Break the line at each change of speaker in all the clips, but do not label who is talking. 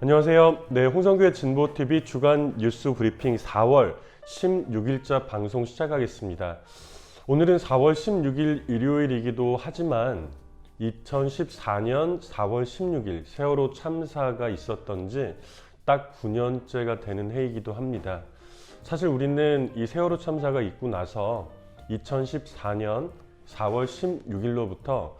안녕하세요. 네, 홍성규의 진보TV 주간 뉴스 브리핑 4월 16일자 방송 시작하겠습니다. 오늘은 4월 16일 일요일이기도 하지만 2014년 4월 16일 세월호 참사가 있었던 지 딱 9년째가 되는 해이기도 합니다. 사실 우리는 이 세월호 참사가 있고 나서 2014년 4월 16일로부터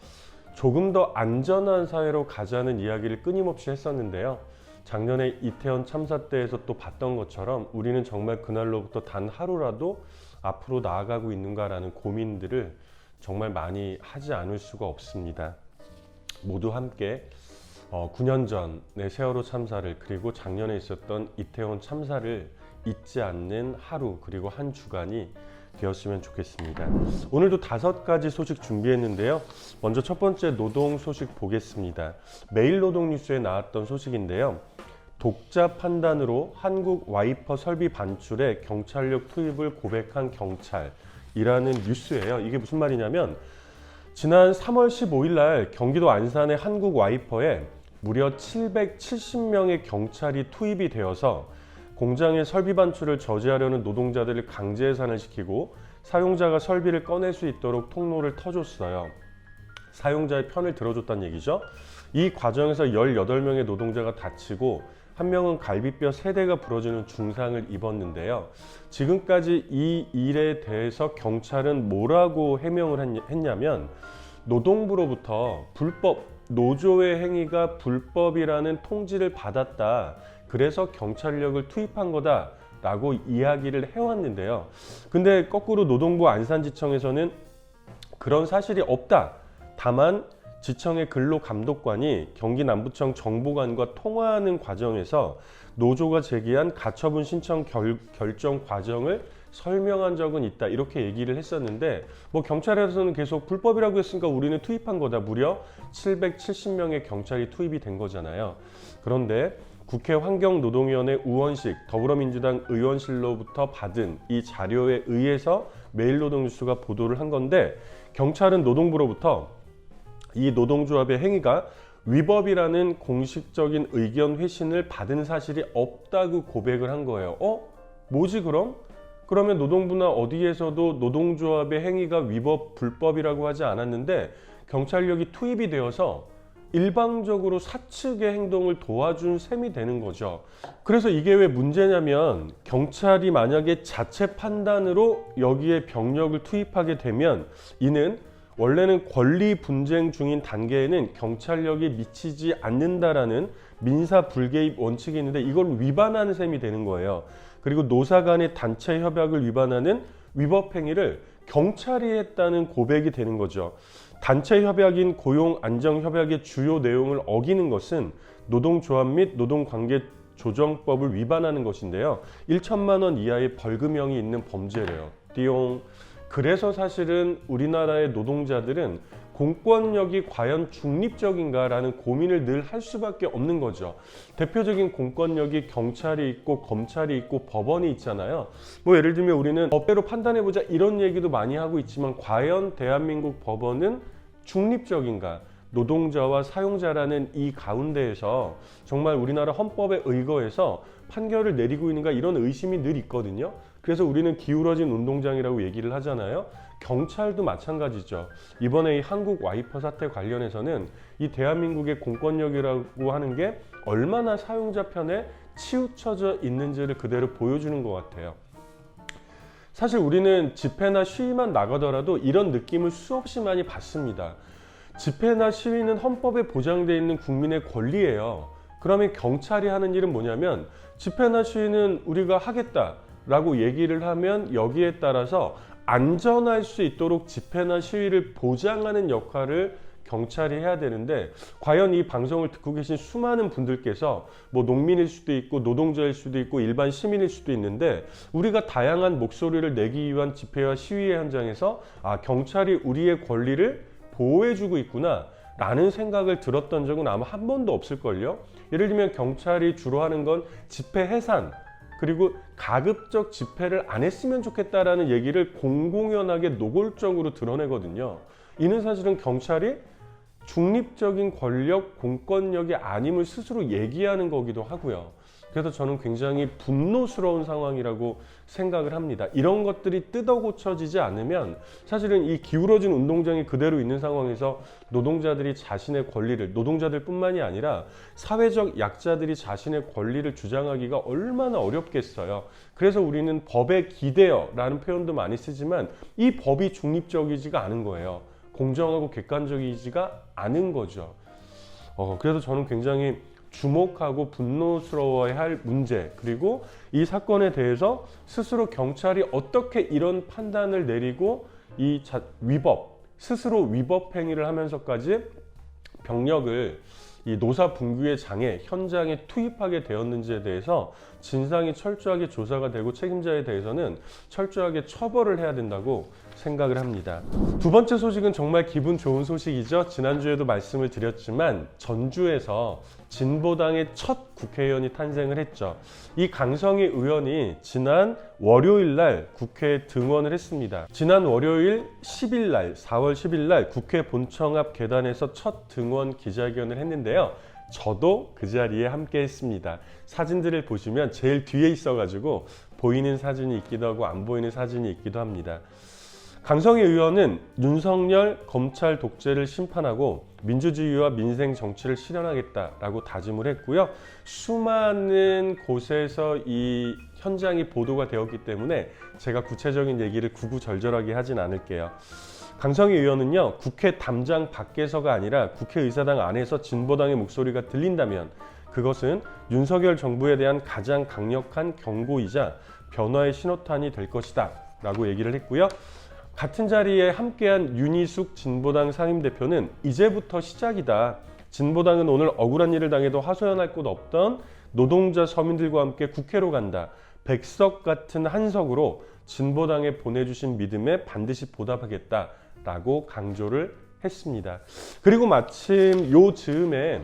조금 더 안전한 사회로 가자는 이야기를 끊임없이 했었는데요. 작년에 이태원 참사 때에서 또 봤던 것처럼 우리는 정말 그날로부터 단 하루라도 앞으로 나아가고 있는가라는 고민들을 정말 많이 하지 않을 수가 없습니다. 모두 함께 9년 전의 세월호 참사를 그리고 작년에 있었던 이태원 참사를 잊지 않는 하루 그리고 한 주간이 되었으면 좋겠습니다. 오늘도 5가지 소식 준비했는데요. 먼저 첫 번째 노동 소식 보겠습니다. 매일노동뉴스에 나왔던 소식인데요. 독자 판단으로 한국 와이퍼 설비 반출에 경찰력 투입을 고백한 경찰이라는 뉴스예요. 이게 무슨 말이냐면 지난 3월 15일 날 경기도 안산의 한국 와이퍼에 무려 770명의 경찰이 투입이 되어서 공장의 설비 반출을 저지하려는 노동자들을 강제 해산을 시키고 사용자가 설비를 꺼낼 수 있도록 통로를 터줬어요. 사용자의 편을 들어줬다는 얘기죠. 이 과정에서 18명의 노동자가 다치고 한 명은 갈비뼈 3대가 부러지는 중상을 입었는데요. 지금까지 이 일에 대해서 경찰은 뭐라고 해명을 했냐면 노동부로부터 노조의 행위가 불법이라는 통지를 받았다. 그래서 경찰력을 투입한 거다 라고 이야기를 해왔는데요. 근데 거꾸로 노동부 안산지청에서는 그런 사실이 없다. 다만 지청의 근로감독관이 경기 남부청 정보관과 통화하는 과정에서 노조가 제기한 가처분 신청 결정 과정을 설명한 적은 있다. 이렇게 얘기를 했었는데 경찰에서는 계속 불법이라고 했으니까 우리는 투입한 거다. 무려 770명의 경찰이 투입이 된 거잖아요. 그런데 국회 환경노동위원회 우원식 더불어민주당 의원실로부터 받은 이 자료에 의해서 매일노동뉴스가 보도를 한 건데 경찰은 노동부로부터 이 노동조합의 행위가 위법이라는 공식적인 의견 회신을 받은 사실이 없다고 고백을 한 거예요. 뭐지 그럼? 그러면 노동부나 어디에서도 노동조합의 행위가 위법, 불법이라고 하지 않았는데 경찰력이 투입이 되어서 일방적으로 사측의 행동을 도와준 셈이 되는 거죠. 그래서 이게 왜 문제냐면 경찰이 만약에 자체 판단으로 여기에 병력을 투입하게 되면 이는 원래는 권리 분쟁 중인 단계에는 경찰력이 미치지 않는다라는 민사 불개입 원칙이 있는데 이걸 위반하는 셈이 되는 거예요. 그리고 노사 간의 단체 협약을 위반하는 위법 행위를 경찰이 했다는 고백이 되는 거죠. 단체 협약인 고용 안정 협약의 주요 내용을 어기는 것은 노동조합 및 노동관계 조정법을 위반하는 것인데요. 1천만 원 이하의 벌금형이 있는 범죄래요. 띠용. 그래서 사실은 우리나라의 노동자들은 공권력이 과연 중립적인가라는 고민을 늘 할 수밖에 없는 거죠. 대표적인 공권력이 경찰이 있고 검찰이 있고 법원이 있잖아요. 예를 들면 우리는 법대로 판단해보자 이런 얘기도 많이 하고 있지만 과연 대한민국 법원은 중립적인가? 노동자와 사용자라는 이 가운데에서 정말 우리나라 헌법에 의거해서 판결을 내리고 있는가 이런 의심이 늘 있거든요. 그래서 우리는 기울어진 운동장이라고 얘기를 하잖아요. 경찰도 마찬가지죠. 이번에 이 한국 와이퍼 사태 관련해서는 이 대한민국의 공권력이라고 하는 게 얼마나 사용자 편에 치우쳐져 있는지를 그대로 보여주는 것 같아요. 사실 우리는 집회나 시위만 나가더라도 이런 느낌을 수없이 많이 받습니다. 집회나 시위는 헌법에 보장되어 있는 국민의 권리예요. 그러면 경찰이 하는 일은 뭐냐면 집회나 시위는 우리가 하겠다라고 얘기를 하면 여기에 따라서 안전할 수 있도록 집회나 시위를 보장하는 역할을 경찰이 해야 되는데 과연 이 방송을 듣고 계신 수많은 분들께서 농민일 수도 있고 노동자일 수도 있고 일반 시민일 수도 있는데 우리가 다양한 목소리를 내기 위한 집회와 시위의 현장에서 경찰이 우리의 권리를 보호해주고 있구나 라는 생각을 들었던 적은 아마 한 번도 없을걸요. 예를 들면 경찰이 주로 하는 건 집회 해산 그리고 가급적 집회를 안 했으면 좋겠다라는 얘기를 공공연하게 노골적으로 드러내거든요. 이는 사실은 경찰이 중립적인 권력, 공권력이 아님을 스스로 얘기하는 거기도 하고요. 그래서 저는 굉장히 분노스러운 상황이라고 생각을 합니다. 이런 것들이 뜯어 고쳐지지 않으면 사실은 이 기울어진 운동장이 그대로 있는 상황에서 노동자들이 자신의 권리를, 노동자들뿐만이 아니라 사회적 약자들이 자신의 권리를 주장하기가 얼마나 어렵겠어요. 그래서 우리는 법에 기대어라는 표현도 많이 쓰지만 이 법이 중립적이지가 않은 거예요. 공정하고 객관적이지가 않은 거죠. 그래서 저는 굉장히 주목하고 분노스러워야 할 문제, 그리고 이 사건에 대해서 스스로 경찰이 어떻게 이런 판단을 내리고 이 스스로 위법 행위를 하면서까지 병력을 이 노사분규의 장에 현장에 투입하게 되었는지에 대해서 진상이 철저하게 조사가 되고 책임자에 대해서는 철저하게 처벌을 해야 된다고 생각을 합니다. 두 번째 소식은 정말 기분 좋은 소식이죠. 지난주에도 말씀을 드렸지만 전주에서 진보당의 첫 국회의원이 탄생을 했죠. 이 강성희 의원이 지난 월요일 날 국회에 등원을 했습니다. 지난 월요일 10일 날, 4월 10일 날 국회 본청 앞 계단에서 첫 등원 기자회견을 했는데요. 저도 그 자리에 함께 했습니다. 사진들을 보시면 제일 뒤에 있어가지고 보이는 사진이 있기도 하고 안 보이는 사진이 있기도 합니다. 강성희 의원은 윤석열 검찰 독재를 심판하고 민주주의와 민생 정치를 실현하겠다라고 다짐을 했고요. 수많은 곳에서 이 현장이 보도가 되었기 때문에 제가 구체적인 얘기를 구구절절하게 하진 않을게요. 강성희 의원은요, 국회 담장 밖에서가 아니라 국회의사당 안에서 진보당의 목소리가 들린다면 그것은 윤석열 정부에 대한 가장 강력한 경고이자 변화의 신호탄이 될 것이다 라고 얘기를 했고요. 같은 자리에 함께한 윤희숙 진보당 상임대표는 이제부터 시작이다. 진보당은 오늘 억울한 일을 당해도 하소연할 곳 없던 노동자 서민들과 함께 국회로 간다. 백석 같은 한석으로 진보당에 보내주신 믿음에 반드시 보답하겠다라고 강조를 했습니다. 그리고 마침 요 즈음에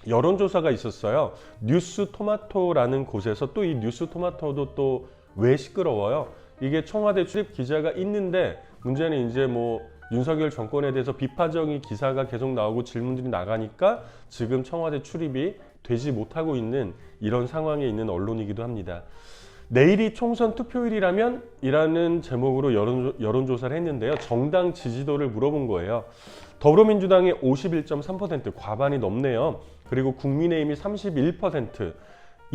여론조사가 있었어요. 뉴스토마토라는 곳에서 또 이 뉴스토마토도 또 왜 시끄러워요? 이게 청와대 출입 기자가 있는데 문제는 이제 뭐 윤석열 정권에 대해서 비판적인 기사가 계속 나오고 질문들이 나가니까 지금 청와대 출입이 되지 못하고 있는 이런 상황에 있는 언론이기도 합니다. 내일이 총선 투표일이라면? 이라는 제목으로 여론조사를 했는데요. 정당 지지도를 물어본 거예요. 더불어민주당이 51.3%, 과반이 넘네요. 그리고 국민의힘이 31%,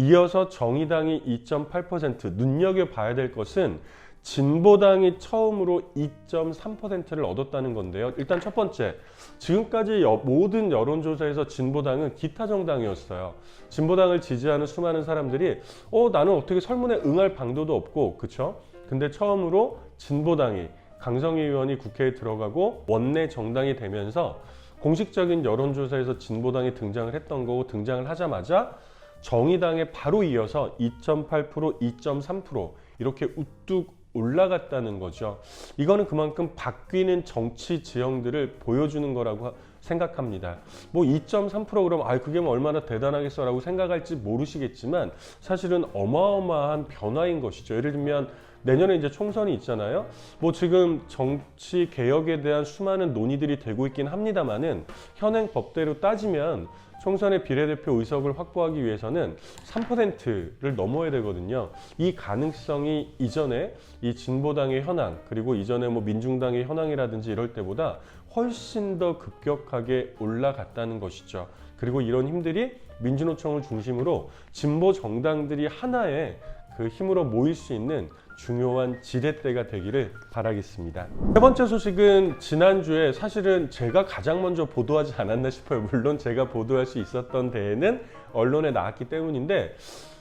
이어서 정의당이 2.8%, 눈여겨봐야 될 것은 진보당이 처음으로 2.3%를 얻었다는 건데요. 일단 첫 번째, 지금까지 모든 여론조사에서 진보당은 기타 정당이었어요. 진보당을 지지하는 수많은 사람들이 나는 어떻게 설문에 응할 방도도 없고, 그쵸? 근데 처음으로 진보당이, 강성희 의원이 국회에 들어가고 원내 정당이 되면서 공식적인 여론조사에서 진보당이 등장을 했던 거고, 등장을 하자마자 정의당에 바로 이어서 2.8%, 2.3% 이렇게 우뚝 올라갔다는 거죠. 이거는 그만큼 바뀌는 정치 지형들을 보여주는 거라고 생각합니다. 뭐 2.3% 그러면 그게 뭐 얼마나 대단하겠어 라고 생각할지 모르시겠지만 사실은 어마어마한 변화인 것이죠. 예를 들면 내년에 이제 총선이 있잖아요. 뭐 지금 정치 개혁에 대한 수많은 논의들이 되고 있긴 합니다만은 현행 법대로 따지면 총선의 비례대표 의석을 확보하기 위해서는 3%를 넘어야 되거든요. 이 가능성이 이전에 이 진보당의 현황, 그리고 이전에 뭐 민중당의 현황이라든지 이럴 때보다 훨씬 더 급격하게 올라갔다는 것이죠. 그리고 이런 힘들이 민주노총을 중심으로 진보 정당들이 하나의 그 힘으로 모일 수 있는 중요한 지렛대가 되기를 바라겠습니다. 세 번째 소식은 지난주에 사실은 제가 가장 먼저 보도하지 않았나 싶어요. 물론 제가 보도할 수 있었던 데에는 언론에 나왔기 때문인데,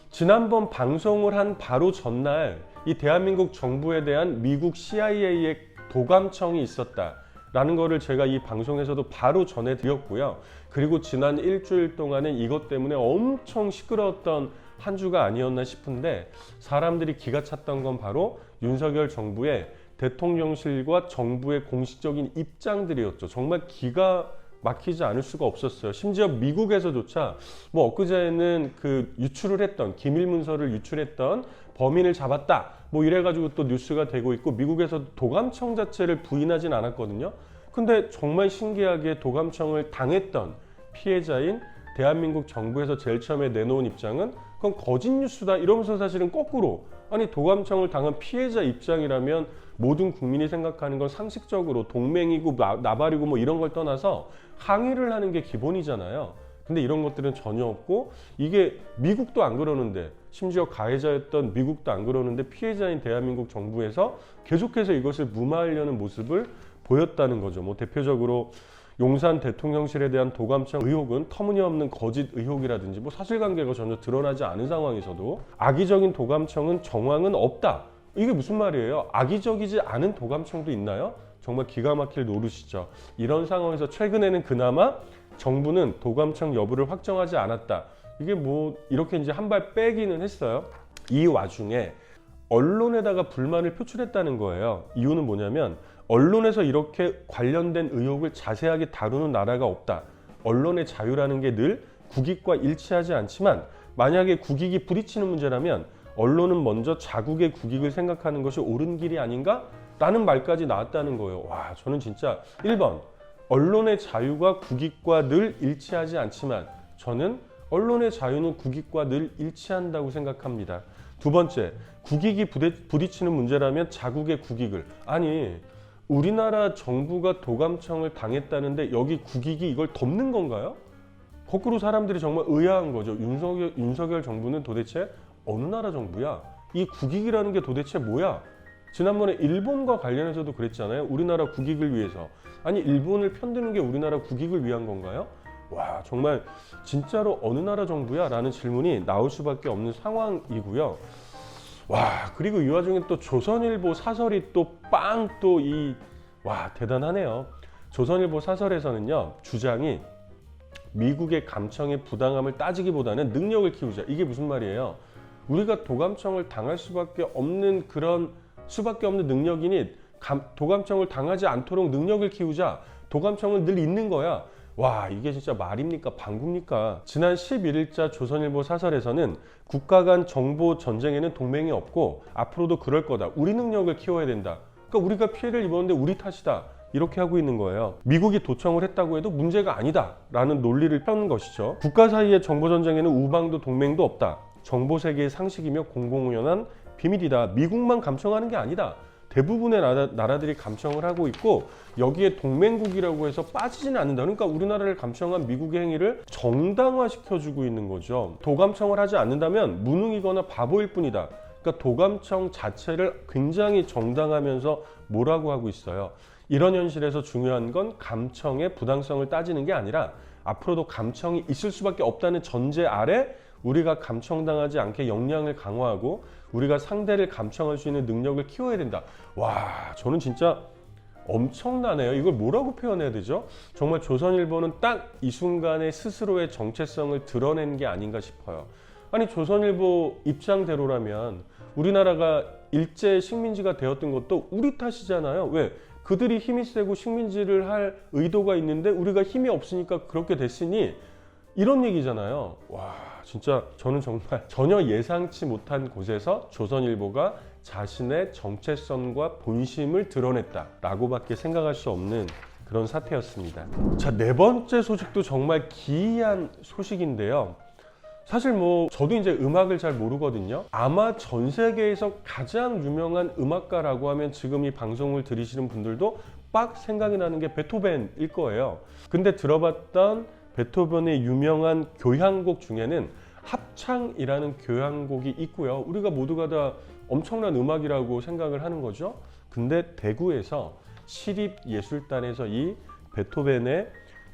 지난번 방송을 한 바로 전날 이 대한민국 정부에 대한 미국 CIA의 도감청이 있었다라는 거를 제가 이 방송에서도 바로 전해드렸고요. 그리고 지난 일주일 동안은 이것 때문에 엄청 시끄러웠던 한 주가 아니었나 싶은데, 사람들이 기가 찼던 건 바로 윤석열 정부의 대통령실과 정부의 공식적인 입장들이었죠. 정말 기가 막히지 않을 수가 없었어요. 심지어 미국에서조차 뭐 엊그제는 그 유출을 했던 기밀 문서를 유출했던 범인을 잡았다 뭐 이래가지고 또 뉴스가 되고 있고, 미국에서 도감청 자체를 부인하진 않았거든요. 근데 정말 신기하게 도감청을 당했던 피해자인 대한민국 정부에서 제일 처음에 내놓은 입장은 그건 거짓 뉴스다 이러면서 사실은 거꾸로 아니 도감청을 당한 피해자 입장이라면 모든 국민이 생각하는 건 상식적으로 동맹이고 나발이고 뭐 이런 걸 떠나서 항의를 하는 게 기본이잖아요. 근데 이런 것들은 전혀 없고 이게 미국도 안 그러는데 심지어 가해자였던 미국도 안 그러는데 피해자인 대한민국 정부에서 계속해서 이것을 무마하려는 모습을 보였다는 거죠. 뭐 대표적으로 용산 대통령실에 대한 도감청 의혹은 터무니없는 거짓 의혹이라든지 뭐 사실관계가 전혀 드러나지 않은 상황에서도 악의적인 도감청은 정황은 없다. 이게 무슨 말이에요? 악의적이지 않은 도감청도 있나요? 정말 기가 막힐 노릇이죠. 이런 상황에서 최근에는 그나마 정부는 도감청 여부를 확정하지 않았다. 이게 뭐 이렇게 이제 한 발 빼기는 했어요. 이 와중에 언론에다가 불만을 표출했다는 거예요. 이유는 뭐냐면 언론에서 이렇게 관련된 의혹을 자세하게 다루는 나라가 없다. 언론의 자유라는 게 늘 국익과 일치하지 않지만 만약에 국익이 부딪히는 문제라면 언론은 먼저 자국의 국익을 생각하는 것이 옳은 길이 아닌가? 라는 말까지 나왔다는 거예요. 와, 저는 진짜 1번 언론의 자유가 국익과 늘 일치하지 않지만 저는 언론의 자유는 국익과 늘 일치한다고 생각합니다. 두 번째, 국익이 부딪히는 문제라면 자국의 국익을 아니 우리나라 정부가 도감청을 당했다는데 여기 국익이 이걸 덮는 건가요? 거꾸로 사람들이 정말 의아한 거죠. 윤석열 정부는 도대체 어느 나라 정부야? 이 국익이라는 게 도대체 뭐야? 지난번에 일본과 관련해서도 그랬잖아요. 우리나라 국익을 위해서. 아니 일본을 편드는 게 우리나라 국익을 위한 건가요? 와 정말 진짜로 어느 나라 정부야? 라는 질문이 나올 수밖에 없는 상황이고요. 와 그리고 이 와중에 또 조선일보 사설이 또 빵 또 와 대단하네요. 조선일보 사설에서는요 주장이 미국의 감청의 부당함을 따지기보다는 능력을 키우자. 이게 무슨 말이에요? 우리가 도감청을 당할 수밖에 없는 능력이니 도감청을 당하지 않도록 능력을 키우자. 도감청은 늘 있는 거야. 와 이게 진짜 말입니까 방구입니까? 지난 11일자 조선일보 사설에서는 국가 간 정보 전쟁에는 동맹이 없고 앞으로도 그럴 거다. 우리 능력을 키워야 된다. 그러니까 우리가 피해를 입었는데 우리 탓이다. 이렇게 하고 있는 거예요. 미국이 도청을 했다고 해도 문제가 아니다 라는 논리를 펴는 것이죠. 국가 사이의 정보 전쟁에는 우방도 동맹도 없다. 정보 세계의 상식이며 공공연한 비밀이다. 미국만 감청하는 게 아니다. 대부분의 나라들이 감청을 하고 있고 여기에 동맹국이라고 해서 빠지지는 않는다. 그러니까 우리나라를 감청한 미국의 행위를 정당화시켜주고 있는 거죠. 도감청을 하지 않는다면 무능이거나 바보일 뿐이다. 그러니까 도감청 자체를 굉장히 정당하면서 뭐라고 하고 있어요. 이런 현실에서 중요한 건 감청의 부당성을 따지는 게 아니라 앞으로도 감청이 있을 수밖에 없다는 전제 아래 우리가 감청당하지 않게 역량을 강화하고 우리가 상대를 감청할 수 있는 능력을 키워야 된다. 와 저는 진짜 엄청나네요. 이걸 뭐라고 표현해야 되죠? 정말 조선일보는 딱 이 순간에 스스로의 정체성을 드러낸 게 아닌가 싶어요. 아니 조선일보 입장대로라면 우리나라가 일제 식민지가 되었던 것도 우리 탓이잖아요. 왜? 그들이 힘이 세고 식민지를 할 의도가 있는데 우리가 힘이 없으니까 그렇게 됐으니 이런 얘기잖아요. 와 진짜 저는 정말 전혀 예상치 못한 곳에서 조선일보가 자신의 정체성과 본심을 드러냈다라고밖에 생각할 수 없는 그런 사태였습니다. 자, 네 번째 소식도 정말 기이한 소식인데요. 사실 뭐 저도 이제 음악을 잘 모르거든요. 아마 전 세계에서 가장 유명한 음악가라고 하면 지금 이 방송을 들으시는 분들도 빡 생각이 나는 게 베토벤일 거예요. 근데 들어봤던 베토벤의 유명한 교향곡 중에는 합창이라는 교향곡이 있고요. 우리가 모두가 다 엄청난 음악이라고 생각을 하는 거죠. 근데 대구에서 시립예술단에서 이 베토벤의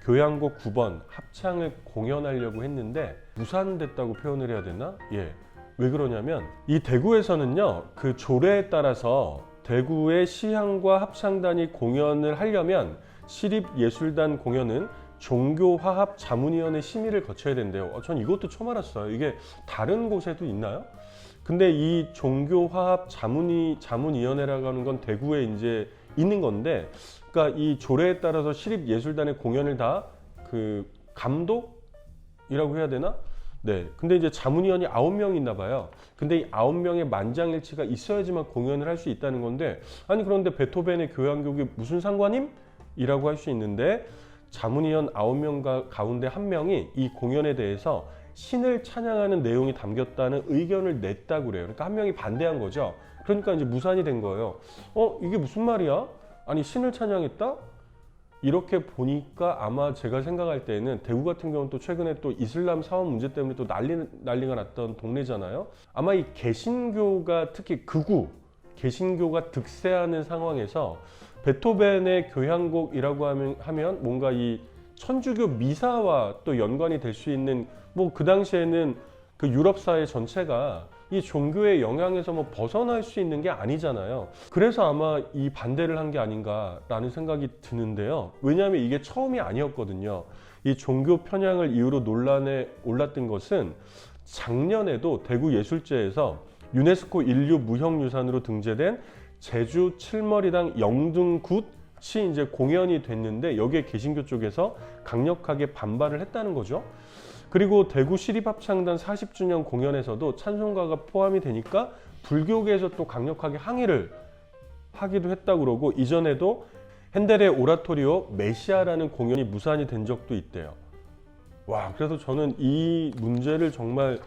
교향곡 9번 합창을 공연하려고 했는데 무산됐다고 표현을 해야 되나? 예. 왜 그러냐면 이 대구에서는요. 그 조례에 따라서 대구의 시향과 합창단이 공연을 하려면 시립예술단 공연은 종교화합자문위원회 심의를 거쳐야 된대요. 전 이것도 처음 알았어요. 이게 다른 곳에도 있나요? 근데 이 종교화합자문위원회라고 하는 건 대구에 이제 있는 건데, 그러니까 이 조례에 따라서 시립예술단의 공연을 다 그 감독이라고 해야 되나? 네. 근데 이제 자문위원이 9명이 있나 봐요. 근데 이 9명의 만장일치가 있어야지만 공연을 할 수 있다는 건데, 아니 그런데 베토벤의 교향곡이 무슨 상관임? 공연이라고 할 수 있는데 자문위원 9명 가운데 1명이 이 공연에 대해서 신을 찬양하는 내용이 담겼다는 의견을 냈다고 그래요. 그러니까 1명이 반대한 거죠. 그러니까 이제 무산이 된 거예요. 이게 무슨 말이야? 아니 신을 찬양했다? 이렇게 보니까 아마 제가 생각할 때는 대구 같은 경우는 또 최근에 또 이슬람 사원 문제 때문에 또 난리가 났던 동네잖아요. 아마 이 개신교가 특히 극우 개신교가 득세하는 상황에서 베토벤의 교향곡이라고 하면 뭔가 이 천주교 미사와 또 연관이 될 수 있는 뭐 그 당시에는 그 유럽 사회 전체가 이 종교의 영향에서 뭐 벗어날 수 있는 게 아니잖아요. 그래서 아마 이 반대를 한 게 아닌가라는 생각이 드는데요. 왜냐하면 이게 처음이 아니었거든요. 이 종교 편향을 이유로 논란에 올랐던 것은 작년에도 대구예술제에서 유네스코 인류 무형유산으로 등재된 제주 칠머리당 영등굿이 이제 공연이 됐는데 여기에 개신교 쪽에서 강력하게 반발을 했다는 거죠. 그리고 대구 시립합창단 40주년 공연에서도 찬송가가 포함이 되니까 불교계에서 또 강력하게 항의를 하기도 했다고 그러고 이전에도 핸델의 오라토리오 메시아라는 공연이 무산이 된 적도 있대요. 와, 그래서 저는 이 문제를 정말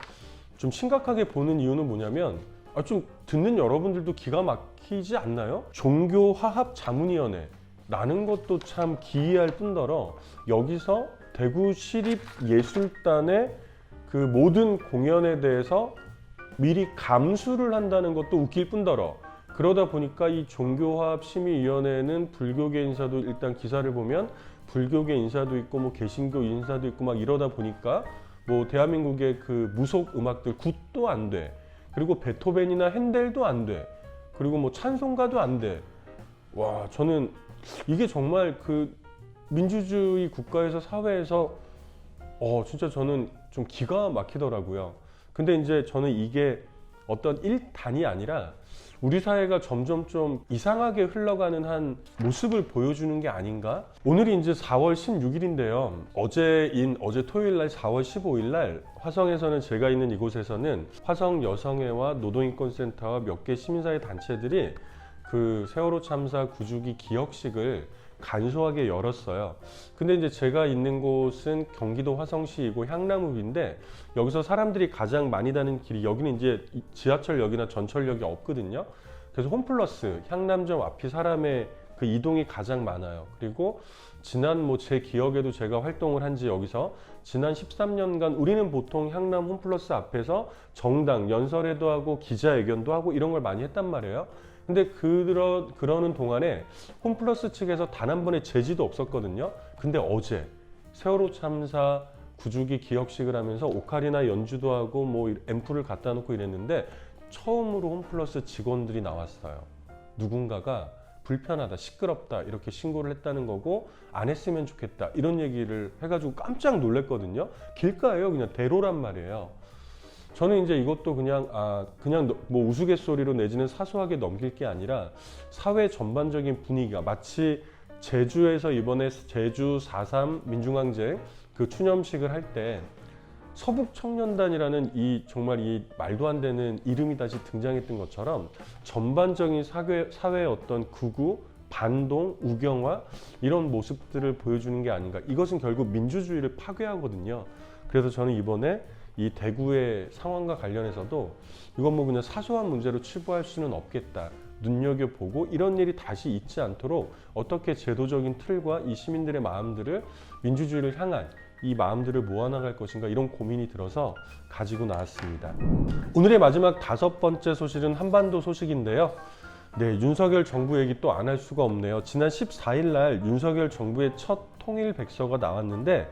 좀 심각하게 보는 이유는 뭐냐면 좀 듣는 여러분들도 기가 막히지 않나요? 종교화합자문위원회라는 것도 참 기이할 뿐더러 여기서 대구시립예술단의 그 모든 공연에 대해서 미리 감수를 한다는 것도 웃길 뿐더러 그러다 보니까 이 종교화합심의위원회는 불교계 인사도 일단 기사를 보면 불교계 인사도 있고 뭐 개신교 인사도 있고 막 이러다 보니까 뭐 대한민국의 그 무속 음악들 굿도 안 돼. 그리고 베토벤이나 핸델도 안 돼. 그리고 뭐 찬송가도 안 돼. 와, 저는 이게 정말 그 민주주의 국가에서 사회에서 진짜 저는 좀 기가 막히더라고요. 근데 이제 저는 이게 어떤 일단이 아니라 우리 사회가 점점 좀 이상하게 흘러가는 한 모습을 보여주는 게 아닌가? 오늘이 이제 4월 16일인데요. 어제 토요일 날 4월 15일 날 화성에서는 제가 있는 이곳에서는 화성 여성회와 노동인권센터와 몇 개 시민사회 단체들이 그 세월호 참사 9주기 기억식을 간소하게 열었어요. 근데 이제 제가 있는 곳은 경기도 화성시이고 향나무인데 여기서 사람들이 가장 많이 다니는 길이 여기는 이제 지하철역이나 전철역이 없거든요. 그래서 홈플러스 향남점 앞이 사람의 그 이동이 가장 많아요. 그리고 지난 제 기억에도 제가 활동을 한지 여기서 지난 13년간 우리는 보통 향남 홈플러스 앞에서 정당 연설회도 하고 기자회견도 하고 이런 걸 많이 했단 말이에요. 근데 그러는 동안에 홈플러스 측에서 단 한 번의 제지도 없었거든요. 근데 어제 세월호 참사 9주기 기억식을 하면서 오카리나 연주도 하고 뭐 앰프를 갖다 놓고 이랬는데 처음으로 홈플러스 직원들이 나왔어요. 누군가가 불편하다, 시끄럽다 이렇게 신고를 했다는 거고 안 했으면 좋겠다 이런 얘기를 해가지고 깜짝 놀랐거든요. 길가예요. 그냥 대로란 말이에요. 저는 이제 이것도 그냥 뭐 우스갯소리로 내지는 사소하게 넘길 게 아니라 사회 전반적인 분위기가 마치 제주에서 이번에 제주 4.3 민중항쟁 그 추념식을 할 때 서북청년단이라는 이 정말 이 말도 안 되는 이름이 다시 등장했던 것처럼 전반적인 사회의 어떤 극우, 반동, 우경화 이런 모습들을 보여주는 게 아닌가. 이것은 결국 민주주의를 파괴하거든요. 그래서 저는 이번에 이 대구의 상황과 관련해서도 이건 뭐 그냥 사소한 문제로 치부할 수는 없겠다. 눈여겨보고 이런 일이 다시 있지 않도록 어떻게 제도적인 틀과 이 시민들의 마음들을 민주주의를 향한 이 마음들을 모아나갈 것인가 이런 고민이 들어서 가지고 나왔습니다. 오늘의 마지막 5번째 소식은 한반도 소식인데요. 네, 윤석열 정부 얘기 또 안 할 수가 없네요. 지난 14일 날 윤석열 정부의 첫 통일백서가 나왔는데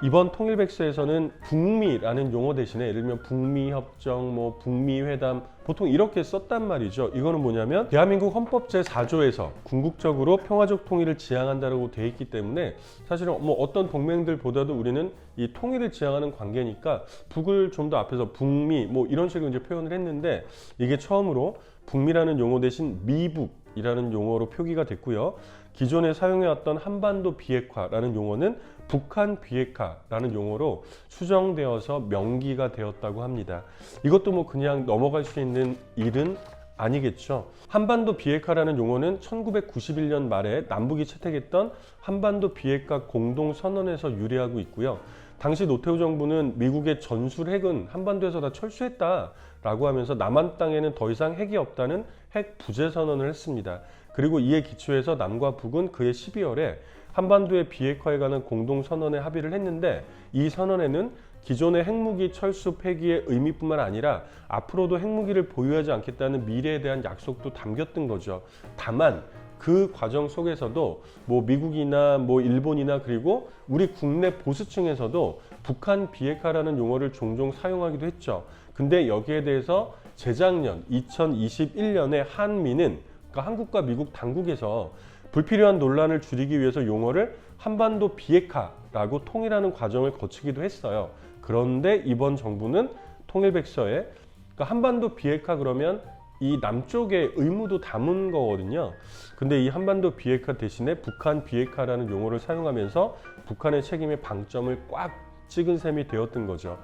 이번 통일백서에서는 북미라는 용어 대신에 예를 들면 북미협정, 뭐 북미회담 보통 이렇게 썼단 말이죠. 이거는 뭐냐면 대한민국 헌법 제4조에서 궁극적으로 평화적 통일을 지향한다고 돼 있기 때문에 사실은 뭐 어떤 동맹들보다도 우리는 이 통일을 지향하는 관계니까 북을 좀 더 앞에서 북미 뭐 이런 식으로 이제 표현을 했는데 이게 처음으로 북미라는 용어 대신 미북이라는 용어로 표기가 됐고요. 기존에 사용해왔던 한반도 비핵화라는 용어는 북한 비핵화라는 용어로 수정되어서 명기가 되었다고 합니다. 이것도 뭐 그냥 넘어갈 수 있는 일은 아니겠죠. 한반도 비핵화라는 용어는 1991년 말에 남북이 채택했던 한반도 비핵화 공동선언에서 유래하고 있고요. 당시 노태우 정부는 미국의 전술 핵은 한반도에서 다 철수했다라고 하면서 남한 땅에는 더 이상 핵이 없다는 핵 부재 선언을 했습니다. 그리고 이에 기초해서 남과 북은 그해 12월에 한반도의 비핵화에 관한 공동선언에 합의를 했는데, 이 선언에는 기존의 핵무기 철수 폐기의 의미뿐만 아니라 앞으로도 핵무기를 보유하지 않겠다는 미래에 대한 약속도 담겼던 거죠. 다만 그 과정 속에서도 미국이나 일본이나 그리고 우리 국내 보수층에서도 북한 비핵화라는 용어를 종종 사용하기도 했죠. 근데 여기에 대해서 재작년 2021년에 한미는, 그러니까 한국과 미국 당국에서 불필요한 논란을 줄이기 위해서 용어를 한반도 비핵화라고 통일하는 과정을 거치기도 했어요. 그런데 이번 정부는 통일백서에, 그러니까 한반도 비핵화 그러면 이 남쪽의 의무도 담은 거거든요. 근데 이 한반도 비핵화 대신에 북한 비핵화라는 용어를 사용하면서 북한의 책임에 방점을 꽉 찍은 셈이 되었던 거죠.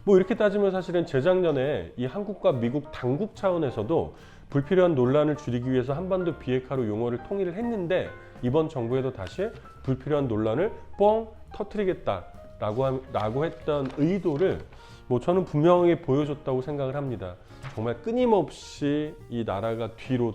이렇게 따지면 사실은 재작년에 이 한국과 미국 당국 차원에서도 불필요한 논란을 줄이기 위해서 한반도 비핵화로 용어를 통일을 했는데, 이번 정부에도 다시 불필요한 논란을 뻥 터뜨리겠다라고 했던 의도를 저는 분명히 보여줬다고 생각을 합니다. 정말 끊임없이 이 나라가 뒤로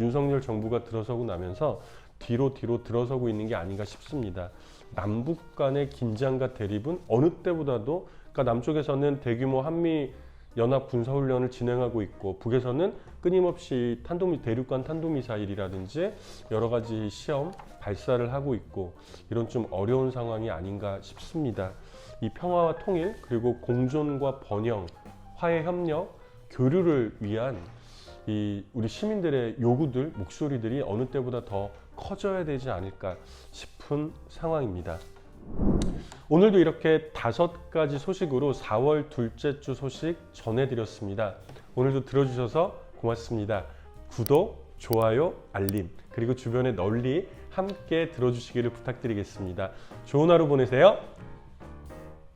윤석열 정부가 들어서고 나면서 뒤로 들어서고 있는 게 아닌가 싶습니다. 남북 간의 긴장과 대립은 어느 때보다도, 그러니까 남쪽에서는 대규모 한미 연합 군사훈련을 진행하고 있고, 북에서는 끊임없이 대륙간 탄도미사일이라든지 여러 가지 시험 발사를 하고 있고, 이런 좀 어려운 상황이 아닌가 싶습니다. 이 평화와 통일, 그리고 공존과 번영, 화해 협력, 교류를 위한 우리 시민들의 요구들, 목소리들이 어느 때보다 더 커져야 되지 않을까 싶은 상황입니다. 오늘도 이렇게 5가지 소식으로 4월 둘째 주 소식 전해드렸습니다. 오늘도 들어주셔서 고맙습니다. 구독, 좋아요, 알림, 그리고 주변에 널리 함께 들어주시기를 부탁드리겠습니다. 좋은 하루 보내세요.